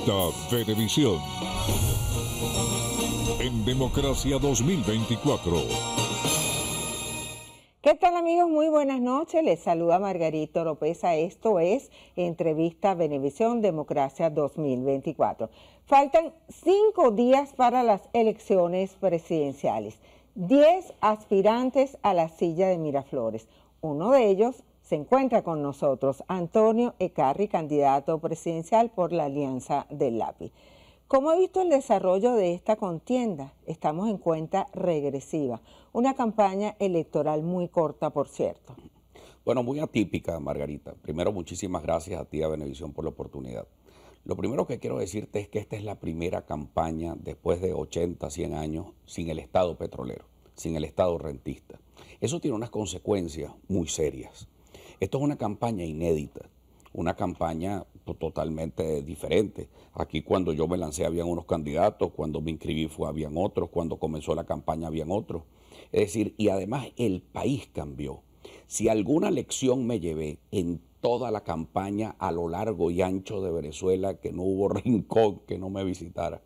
Entrevista Venevisión. En Democracia 2024. ¿Qué tal, amigos? Muy buenas noches. Les saluda Margarita Oropesa. Esto es Entrevista Venevisión Democracia 2024. Faltan 5 días para las elecciones presidenciales. 10 aspirantes a la silla de Miraflores. Uno de ellos se encuentra con nosotros, Antonio Ecarri, candidato presidencial por la Alianza del Lápiz. ¿Cómo he visto el desarrollo de esta contienda? Estamos en cuenta regresiva. Una campaña electoral muy corta, por cierto. Bueno, muy atípica, Margarita. Primero, muchísimas gracias a ti, a Venevisión, por la oportunidad. Lo primero que quiero decirte es que esta es la primera campaña después de 80, 100 años sin el Estado petrolero, sin el Estado rentista. Eso tiene unas consecuencias muy serias. Esto es una campaña inédita, una campaña totalmente diferente. Aquí cuando yo me lancé habían unos candidatos, cuando me inscribí habían otros, cuando comenzó la campaña habían otros. Es decir, y además el país cambió. Si alguna lección me llevé en toda la campaña a lo largo y ancho de Venezuela, que no hubo rincón que no me visitara,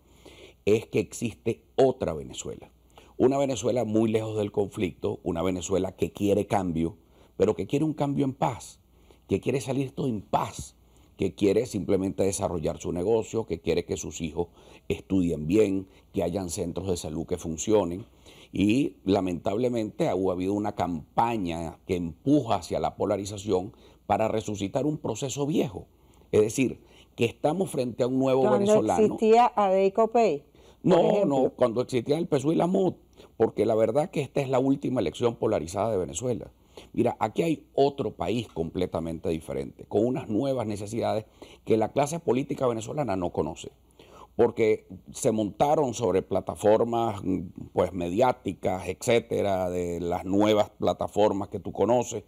es que existe otra Venezuela. Una Venezuela muy lejos del conflicto, una Venezuela que quiere cambio, pero que quiere un cambio en paz, que quiere salir todo en paz, que quiere simplemente desarrollar su negocio, que quiere que sus hijos estudien bien, que hayan centros de salud que funcionen. Y lamentablemente ha habido una campaña que empuja hacia la polarización para resucitar un proceso viejo. Es decir, que estamos frente a un nuevo venezolano. ¿Cuando existía Adeico Pey? No, cuando existía el PSUV y la MUD, porque la verdad que esta es la última elección polarizada de Venezuela. Mira, aquí hay otro país completamente diferente, con unas nuevas necesidades que la clase política venezolana no conoce, porque se montaron sobre plataformas pues mediáticas, etcétera, de las nuevas plataformas que tú conoces,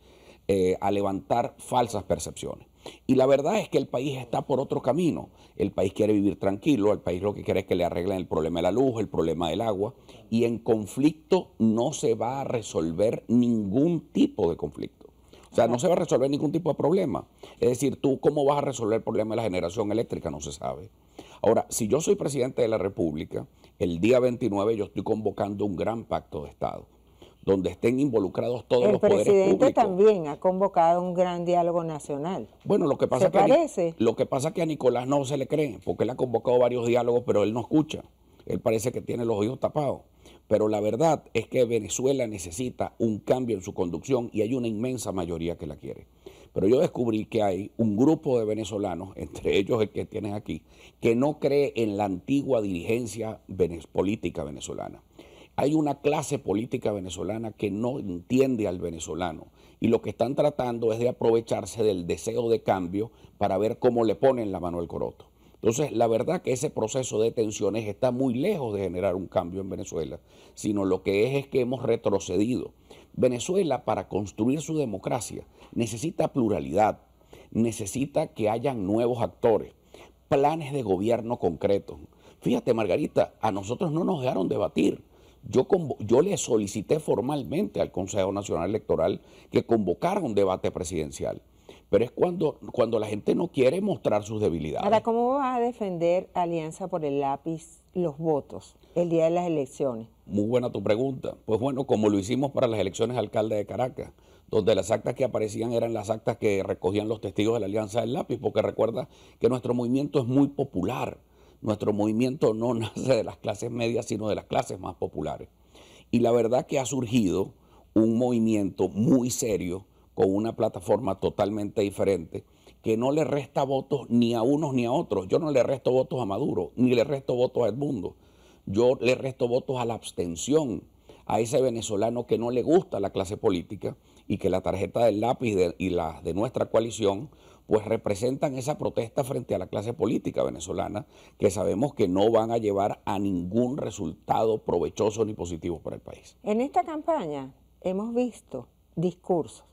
a levantar falsas percepciones. Y la verdad es que el país está por otro camino. El país quiere vivir tranquilo, el país lo que quiere es que le arreglen el problema de la luz, el problema del agua, y en conflicto no se va a resolver ningún tipo de conflicto. O sea, no se va a resolver ningún tipo de problema. Es decir, tú cómo vas a resolver el problema de la generación eléctrica no se sabe. Ahora, si yo soy presidente de la República, el día 29 yo estoy convocando un gran pacto de Estado, donde estén involucrados todos los poderes públicos. El presidente también ha convocado un gran diálogo nacional. Bueno, lo que pasa es que a Nicolás no se le cree, porque él ha convocado varios diálogos, pero él no escucha. Él parece que tiene los oídos tapados. Pero la verdad es que Venezuela necesita un cambio en su conducción y hay una inmensa mayoría que la quiere. Pero yo descubrí que hay un grupo de venezolanos, entre ellos el que tienes aquí, que no cree en la antigua dirigencia política venezolana. Hay una clase política venezolana que no entiende al venezolano y lo que están tratando es de aprovecharse del deseo de cambio para ver cómo le ponen la mano al coroto. Entonces, la verdad que ese proceso de tensiones está muy lejos de generar un cambio en Venezuela, sino lo que es que hemos retrocedido. Venezuela, para construir su democracia, necesita pluralidad, necesita que hayan nuevos actores, planes de gobierno concretos. Fíjate, Margarita, a nosotros no nos dejaron debatir. Yo le solicité formalmente al Consejo Nacional Electoral que convocara un debate presidencial, pero es cuando la gente no quiere mostrar sus debilidades. Ahora, ¿cómo va a defender Alianza por el Lápiz los votos el día de las elecciones? Muy buena tu pregunta. Pues bueno, como lo hicimos para las elecciones de alcalde de Caracas, donde las actas que aparecían eran las actas que recogían los testigos de la Alianza del Lápiz, porque recuerda que nuestro movimiento es muy popular. Nuestro movimiento no nace de las clases medias, sino de las clases más populares. Y la verdad que ha surgido un movimiento muy serio, con una plataforma totalmente diferente, que no le resta votos ni a unos ni a otros. Yo no le resto votos a Maduro, ni le resto votos a Edmundo. Yo le resto votos a la abstención, a ese venezolano que no le gusta la clase política y que la tarjeta del lápiz y la de nuestra coalición pues representan esa protesta frente a la clase política venezolana, que sabemos que no van a llevar a ningún resultado provechoso ni positivo para el país. En esta campaña hemos visto discursos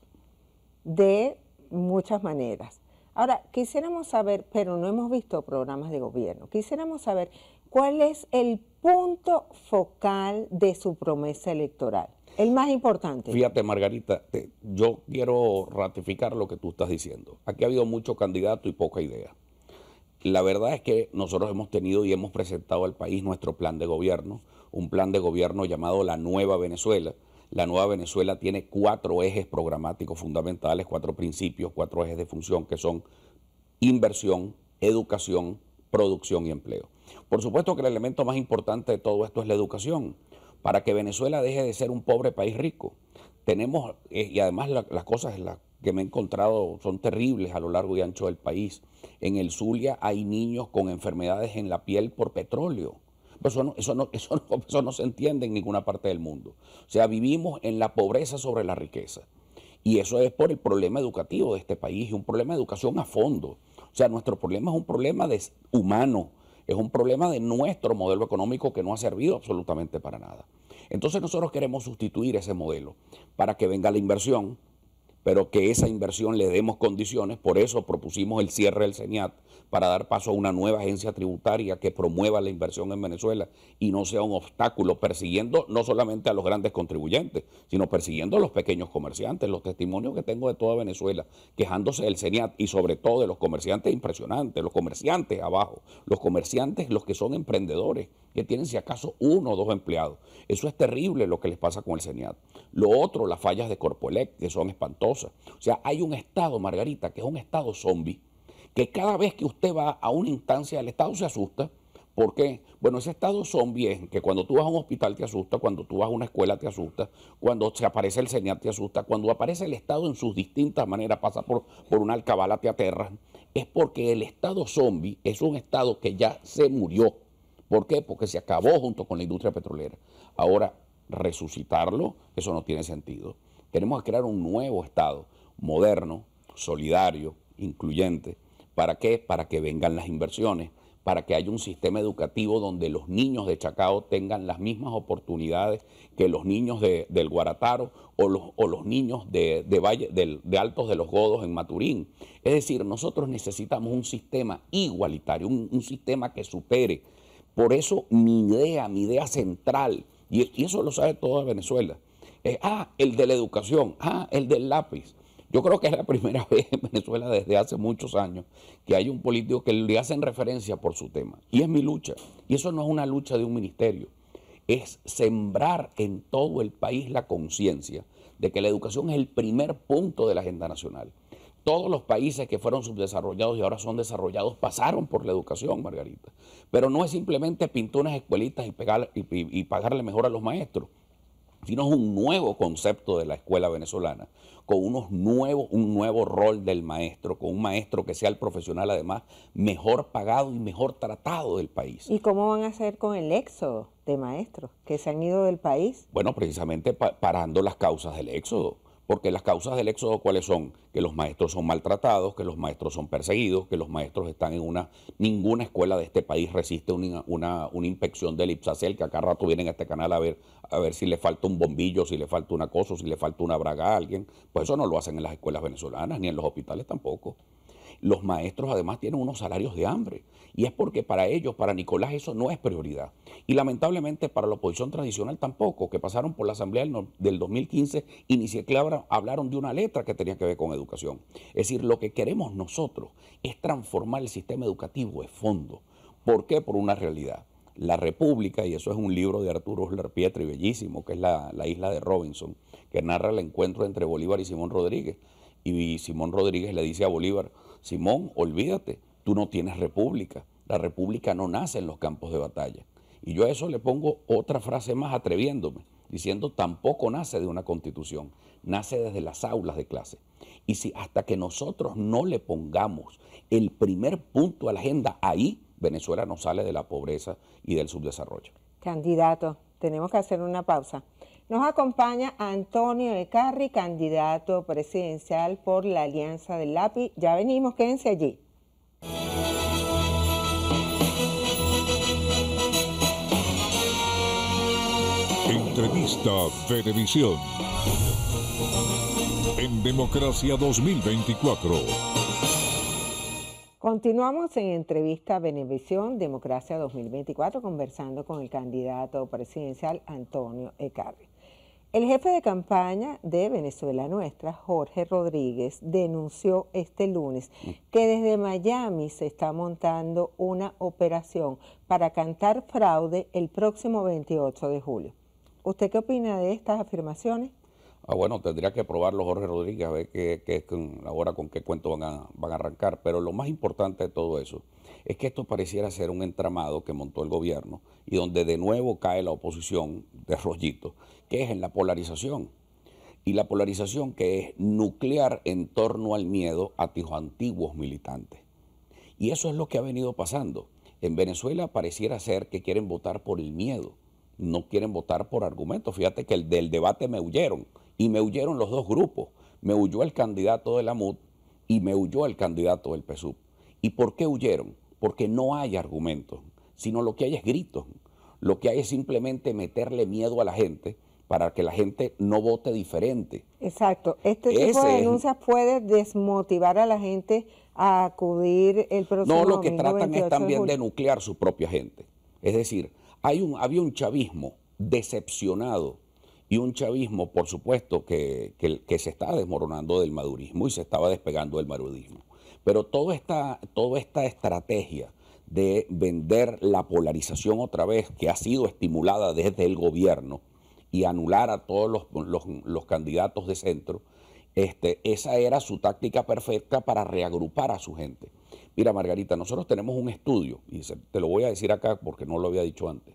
de muchas maneras. Ahora, quisiéramos saber, pero no hemos visto programas de gobierno, quisiéramos saber cuál es el punto focal de su promesa electoral, el más importante. Fíjate, Margarita, yo quiero ratificar lo que tú estás diciendo. Aquí ha habido mucho candidato y poca idea. La verdad es que nosotros hemos tenido y hemos presentado al país nuestro plan de gobierno, un plan de gobierno llamado La Nueva Venezuela. La Nueva Venezuela tiene 4 ejes programáticos fundamentales, 4 principios, 4 ejes de función que son inversión, educación, producción y empleo. Por supuesto que el elemento más importante de todo esto es la educación, para que Venezuela deje de ser un pobre país rico. Tenemos, y además las cosas que me he encontrado son terribles a lo largo y ancho del país. En el Zulia hay niños con enfermedades en la piel por petróleo. Pues eso no se entiende en ninguna parte del mundo. O sea, vivimos en la pobreza sobre la riqueza. Y eso es por el problema educativo de este país, y un problema de educación a fondo. O sea, nuestro problema es un problema humano, es un problema de nuestro modelo económico que no ha servido absolutamente para nada. Entonces nosotros queremos sustituir ese modelo para que venga la inversión, pero que esa inversión le demos condiciones. Por eso propusimos el cierre del CENIAT, para dar paso a una nueva agencia tributaria que promueva la inversión en Venezuela y no sea un obstáculo, persiguiendo no solamente a los grandes contribuyentes, sino persiguiendo a los pequeños comerciantes. Los testimonios que tengo de toda Venezuela quejándose del CENIAT y sobre todo de los comerciantes impresionantes, los comerciantes abajo, los comerciantes, los que son emprendedores, que tienen si acaso 1 o 2 empleados. Eso es terrible lo que les pasa con el CENIAT. Lo otro, las fallas de Corpoelec, que son espantosas. O sea, hay un Estado, Margarita, que es un Estado zombie, que cada vez que usted va a una instancia del Estado se asusta. ¿Por qué? Bueno, ese Estado zombie es que cuando tú vas a un hospital te asusta, cuando tú vas a una escuela te asusta, cuando se aparece el CENIAT te asusta, cuando aparece el Estado en sus distintas maneras, pasa por una alcabala, te aterra. Es porque el Estado zombie es un Estado que ya se murió. ¿Por qué? Porque se acabó junto con la industria petrolera. Ahora, resucitarlo, eso no tiene sentido. Tenemos que crear un nuevo Estado, moderno, solidario, incluyente. ¿Para qué? Para que vengan las inversiones, para que haya un sistema educativo donde los niños de Chacao tengan las mismas oportunidades que los niños del Guarataro o los niños de Altos de los Godos en Maturín. Es decir, nosotros necesitamos un sistema igualitario, un sistema que supere. Por eso mi idea central, y eso lo sabe toda Venezuela, es el de la educación, el del lápiz. Yo creo que es la primera vez en Venezuela desde hace muchos años que hay un político que le hacen referencia por su tema. Y es mi lucha. Y eso no es una lucha de un ministerio. Es sembrar en todo el país la conciencia de que la educación es el primer punto de la agenda nacional. Todos los países que fueron subdesarrollados y ahora son desarrollados pasaron por la educación, Margarita. Pero no es simplemente pintar unas escuelitas y pagarle mejor a los maestros, sino es un nuevo concepto de la escuela venezolana, con un nuevo rol del maestro, con un maestro que sea el profesional además mejor pagado y mejor tratado del país. ¿Y cómo van a hacer con el éxodo de maestros que se han ido del país? Bueno, precisamente parando las causas del éxodo. Porque las causas del éxodo, ¿cuáles son? Que los maestros son maltratados, que los maestros son perseguidos, que los maestros están ninguna escuela de este país resiste una inspección del IPSACEL, que acá rato vienen a este canal a ver si le falta un bombillo, si le falta una cosa, si le falta una braga a alguien. Pues eso no lo hacen en las escuelas venezolanas, ni en los hospitales tampoco. Los maestros además tienen unos salarios de hambre. Y es porque para ellos, para Nicolás, eso no es prioridad. Y lamentablemente para la oposición tradicional tampoco, que pasaron por la Asamblea del 2015 y ni siquiera hablaron de una letra que tenía que ver con educación. Es decir, lo que queremos nosotros es transformar el sistema educativo de fondo. ¿Por qué? Por una realidad. La República, y eso es un libro de Arturo Uslar Pietri, bellísimo, que es la isla de Robinson, que narra el encuentro entre Bolívar y Simón Rodríguez. Y Simón Rodríguez le dice a Bolívar: Simón, olvídate, tú no tienes república. La república no nace en los campos de batalla. Y yo a eso le pongo otra frase más, atreviéndome, diciendo: tampoco nace de una constitución, nace desde las aulas de clase. Y si hasta que nosotros no le pongamos el primer punto a la agenda, ahí Venezuela no sale de la pobreza y del subdesarrollo. Candidato, tenemos que hacer una pausa. Nos acompaña Antonio Ecarri, candidato presidencial por la Alianza del Lápiz. Ya venimos, quédense allí. Entrevista Venevisión. En Democracia 2024. Continuamos en Entrevista Venevisión, Democracia 2024, conversando con el candidato presidencial Antonio Ecarri. El jefe de campaña de Venezuela Nuestra, Jorge Rodríguez, denunció este lunes que desde Miami se está montando una operación para cantar fraude el próximo 28 de julio. ¿Usted qué opina de estas afirmaciones? Bueno, tendría que probarlo Jorge Rodríguez, a ver ahora con qué cuento van a arrancar. Pero lo más importante de todo eso es que esto pareciera ser un entramado que montó el gobierno y donde de nuevo cae la oposición de rollito, que es en la polarización. Y la polarización que es nuclear en torno al miedo a tus antiguos militantes. Y eso es lo que ha venido pasando. En Venezuela pareciera ser que quieren votar por el miedo, no quieren votar por argumentos. Fíjate que del debate me huyeron, y me huyeron los dos grupos. Me huyó el candidato de la MUD y me huyó el candidato del PSUV. ¿Y por qué huyeron? Porque no hay argumentos, sino lo que hay es gritos. Lo que hay es simplemente meterle miedo a la gente para que la gente no vote diferente. Exacto. Este tipo de denuncias puede desmotivar a la gente a acudir el próximo domingo. No, lo que domingo tratan es también de nuclear su propia gente. Es decir, había un chavismo decepcionado y un chavismo, por supuesto, que se está desmoronando del madurismo y se estaba despegando del madurismo. Pero toda esta estrategia de vender la polarización otra vez, que ha sido estimulada desde el gobierno, y anular a todos los candidatos de centro, esa era su táctica perfecta para reagrupar a su gente. Mira, Margarita, nosotros tenemos un estudio, y te lo voy a decir acá porque no lo había dicho antes,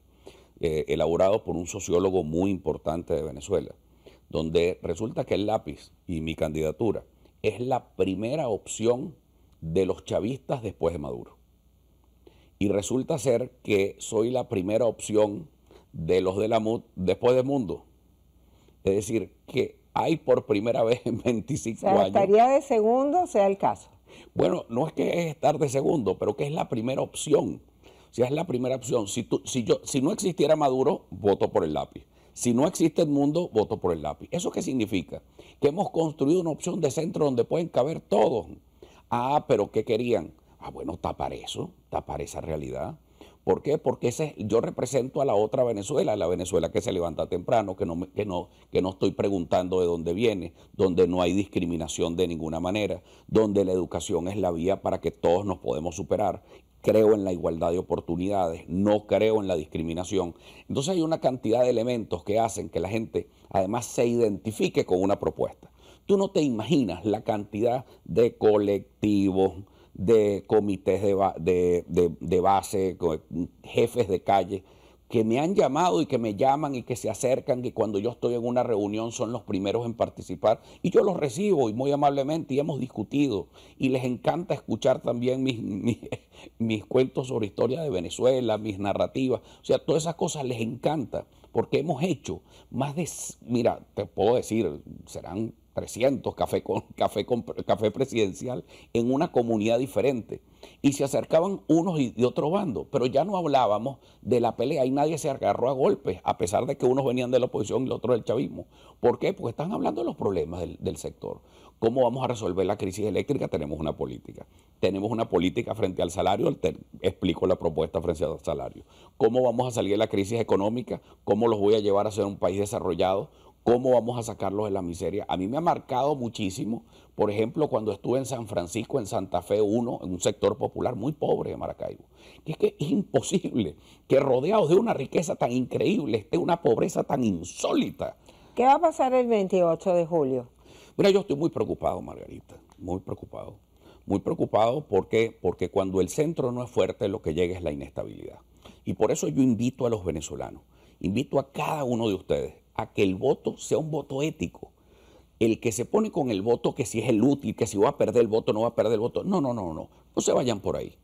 elaborado por un sociólogo muy importante de Venezuela, donde resulta que el lápiz y mi candidatura es la primera opción de los chavistas después de Maduro. Y resulta ser que soy la primera opción de los de la MUD después de Mundo. Es decir, que hay por primera vez en 25 años... estaría de segundo, sea el caso. Bueno, no es que es estar de segundo, pero que es la primera opción. O sea, es la primera opción. Si no existiera Maduro, voto por el lápiz. Si no existe el mundo, voto por el lápiz. ¿Eso qué significa? Que hemos construido una opción de centro donde pueden caber todos. Ah, pero ¿qué querían? Bueno, tapar eso, tapar esa realidad. ¿Por qué? Porque yo represento a la otra Venezuela, la Venezuela que se levanta temprano, que no estoy preguntando de dónde viene, donde no hay discriminación de ninguna manera, donde la educación es la vía para que todos nos podemos superar. Creo en la igualdad de oportunidades, no creo en la discriminación. Entonces hay una cantidad de elementos que hacen que la gente además se identifique con una propuesta. Tú no te imaginas la cantidad de colectivos, de comités de base, jefes de calle, que me han llamado y que me llaman y que se acercan, y cuando yo estoy en una reunión son los primeros en participar, y yo los recibo y muy amablemente, y hemos discutido, y les encanta escuchar también mis cuentos sobre historia de Venezuela, mis narrativas. O sea, todas esas cosas les encanta, porque hemos hecho más de, mira, te puedo decir, serán 300 café presidencial en una comunidad diferente. Y se acercaban unos y de otro bando, pero ya no hablábamos de la pelea y nadie se agarró a golpes, a pesar de que unos venían de la oposición y los otros del chavismo. ¿Por qué? Porque están hablando de los problemas del sector. ¿Cómo vamos a resolver la crisis eléctrica? Tenemos una política. Tenemos una política frente al salario, explico la propuesta frente al salario. ¿Cómo vamos a salir de la crisis económica? ¿Cómo los voy a llevar a ser un país desarrollado? ¿Cómo vamos a sacarlos de la miseria? A mí me ha marcado muchísimo, por ejemplo, cuando estuve en San Francisco, en Santa Fe 1, en un sector popular muy pobre de Maracaibo. Es que es imposible que rodeados de una riqueza tan increíble esté una pobreza tan insólita. ¿Qué va a pasar el 28 de julio? Mira, yo estoy muy preocupado, Margarita, muy preocupado. Muy preocupado porque cuando el centro no es fuerte, lo que llega es la inestabilidad. Y por eso yo invito a los venezolanos, invito a cada uno de ustedes a que el voto sea un voto ético. El que se pone con el voto, que si es el útil, que si va a perder el voto, no va a perder el voto. No se vayan por ahí.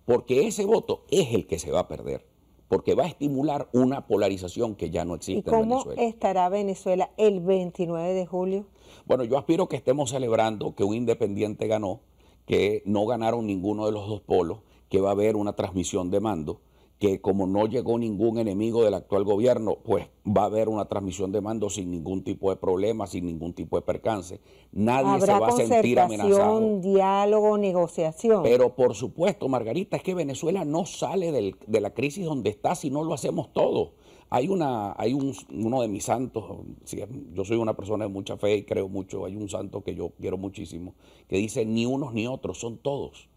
Porque ese voto es el que se va a perder. Porque va a estimular una polarización que ya no existe en Venezuela. ¿Y cómo estará Venezuela el 29 de julio? Bueno, yo aspiro que estemos celebrando que un independiente ganó, que no ganaron ninguno de los dos polos, que va a haber una transmisión de mando, que como no llegó ningún enemigo del actual gobierno, pues va a haber una transmisión de mando sin ningún tipo de problema, sin ningún tipo de percance. Nadie se va a sentir amenazado. ¿Habrá diálogo, negociación? Pero por supuesto, Margarita, es que Venezuela no sale de la crisis donde está si no lo hacemos todo. uno de mis santos, yo soy una persona de mucha fe y creo mucho, hay un santo que yo quiero muchísimo, que dice ni unos ni otros, son todos.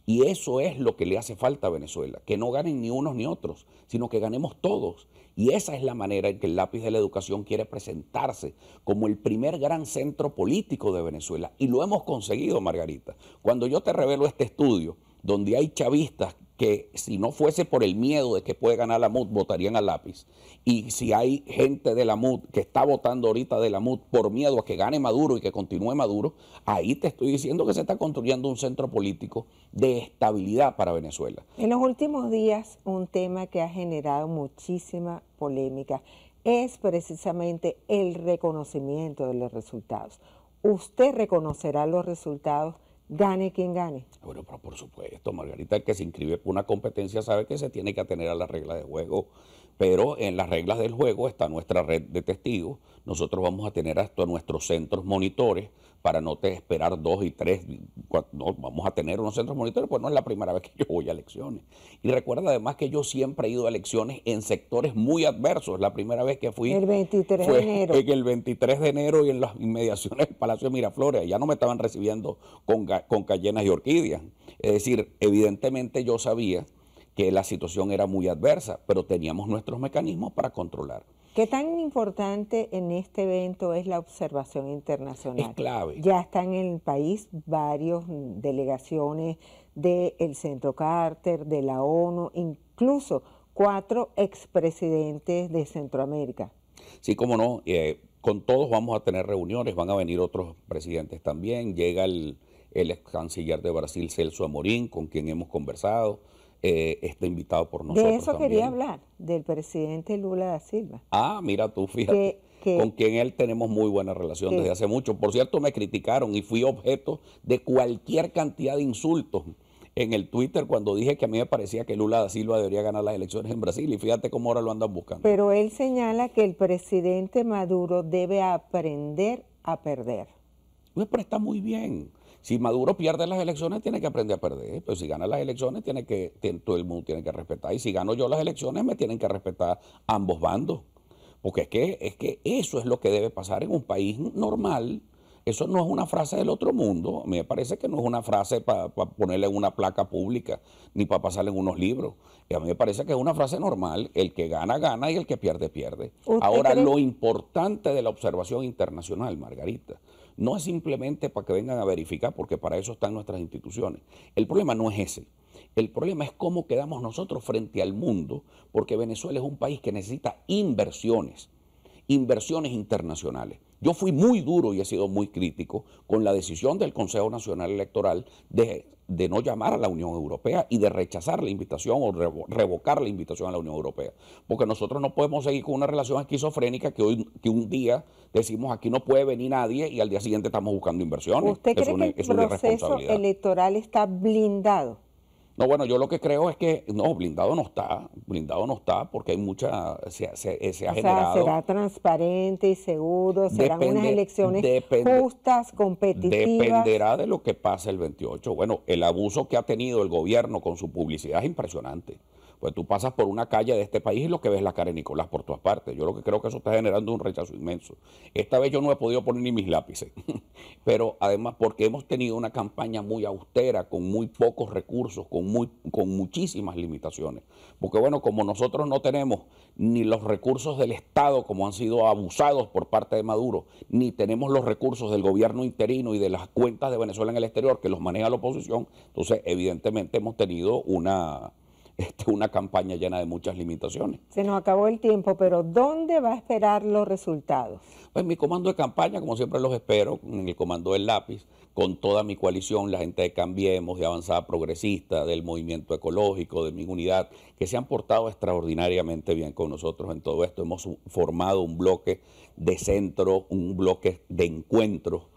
Y eso es lo que le hace falta a Venezuela, que no ganen ni unos ni otros, sino que ganemos todos. Y esa es la manera en que el Lápiz de la Educación quiere presentarse como el primer gran centro político de Venezuela. Y lo hemos conseguido, Margarita. Cuando yo te revelo este estudio, donde hay chavistas que si no fuese por el miedo de que puede ganar la MUD, votarían al Lápiz. Y si hay gente de la MUD que está votando ahorita de la MUD por miedo a que gane Maduro y que continúe Maduro, ahí te estoy diciendo que se está construyendo un centro político de estabilidad para Venezuela. En los últimos días, un tema que ha generado muchísima polémica es precisamente el reconocimiento de los resultados. ¿Usted reconocerá los resultados? Gane quien gane. Bueno, pero por supuesto, Margarita, el que se inscribe por una competencia sabe que se tiene que atener a las reglas de juego, pero en las reglas del juego está nuestra red de testigos. Nosotros vamos a tener hasta nuestros centros monitores para no te esperar 2 y 3, no, vamos a tener unos centros monitores, pues no es la primera vez que yo voy a elecciones. Y recuerda además que yo siempre he ido a elecciones en sectores muy adversos. La primera vez que fui el 23 fue de enero. En el 23 de enero y en las inmediaciones del Palacio de Miraflores. Ya no me estaban recibiendo con cayenas y orquídeas. Es decir, evidentemente yo sabía que la situación era muy adversa, pero teníamos nuestros mecanismos para controlar. ¿Qué tan importante en este evento es la observación internacional? Es clave. Ya están en el país varias delegaciones del Centro Carter, de la ONU, incluso 4 expresidentes de Centroamérica. Sí, cómo no, con todos vamos a tener reuniones, van a venir otros presidentes también, llega el ex canciller de Brasil, Celso Amorín, con quien hemos conversado. Está invitado por nosotros. De eso también. Quería hablar, del presidente Lula da Silva. Ah, mira tú, fíjate, con quien él tenemos muy buena relación desde hace mucho. Por cierto, me criticaron y fui objeto de cualquier cantidad de insultos en el Twitter cuando dije que a mí me parecía que Lula da Silva debería ganar las elecciones en Brasil, y fíjate cómo ahora lo andan buscando. Pero él señala que el presidente Maduro debe aprender a perder. Pues, pero está muy bien. Si Maduro pierde las elecciones, tiene que aprender a perder. Pero si gana las elecciones, todo el mundo tiene que respetar. Y si gano yo las elecciones, me tienen que respetar ambos bandos. Porque es que eso es lo que debe pasar en un país normal. Eso no es una frase del otro mundo. A mí me parece que no es una frase para ponerle en una placa pública, ni para pasarle en unos libros. Y a mí me parece que es una frase normal. El que gana, gana, y el que pierde, pierde. Ahora, lo importante de la observación internacional, Margarita, no es simplemente para que vengan a verificar, porque para eso están nuestras instituciones. El problema no es ese. El problema es cómo quedamos nosotros frente al mundo, porque Venezuela es un país que necesita inversiones internacionales. Yo fui muy duro y he sido muy crítico con la decisión del Consejo Nacional Electoral de no llamar a la Unión Europea y de rechazar la invitación o revocar la invitación a la Unión Europea. Porque nosotros no podemos seguir con una relación esquizofrénica que un día decimos aquí no puede venir nadie y al día siguiente estamos buscando inversiones. ¿Usted cree que el proceso electoral está blindado? No, bueno, yo lo que creo es que no, blindado no está porque hay mucha, se ha generado. ¿Será transparente y seguro? ¿Serán unas elecciones justas, competitivas? Dependerá de lo que pase el 28. Bueno, el abuso que ha tenido el gobierno con su publicidad es impresionante. Pues tú pasas por una calle de este país y lo que ves es la cara de Nicolás por todas partes. Yo lo que creo que eso está generando un rechazo inmenso. Esta vez yo no he podido poner ni mis lápices, pero además porque hemos tenido una campaña muy austera, con muy pocos recursos, con muchísimas limitaciones. Porque bueno, como nosotros no tenemos ni los recursos del Estado, como han sido abusados por parte de Maduro, ni tenemos los recursos del gobierno interino y de las cuentas de Venezuela en el exterior, que los maneja la oposición, entonces evidentemente hemos tenido una campaña llena de muchas limitaciones. Se nos acabó el tiempo, pero ¿dónde va a esperar los resultados? Pues mi comando de campaña, como siempre los espero, en el comando del Lápiz, con toda mi coalición, la gente de Cambiemos, de Avanzada Progresista, del Movimiento Ecológico, de Mi Unidad, que se han portado extraordinariamente bien con nosotros en todo esto. Hemos formado un bloque de centro, un bloque de encuentro,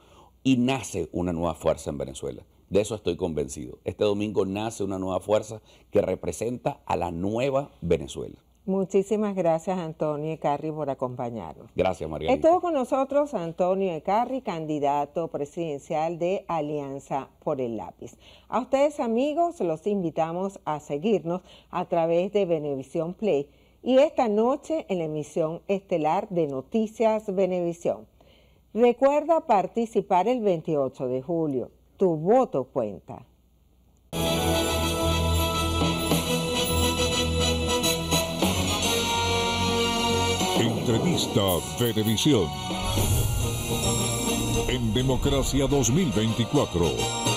y nace una nueva fuerza en Venezuela. De eso estoy convencido. Este domingo nace una nueva fuerza que representa a la nueva Venezuela. Muchísimas gracias, Antonio Ecarry, por acompañarnos. Gracias, Margarita. Estuvo con nosotros Antonio Ecarry, candidato presidencial de Alianza por el Lápiz. A ustedes, amigos, los invitamos a seguirnos a través de Venevisión Play y esta noche en la emisión estelar de Noticias Venevisión. Recuerda participar el 28 de julio. Tu voto cuenta. Entrevista Venevisión. En Democracia 2024.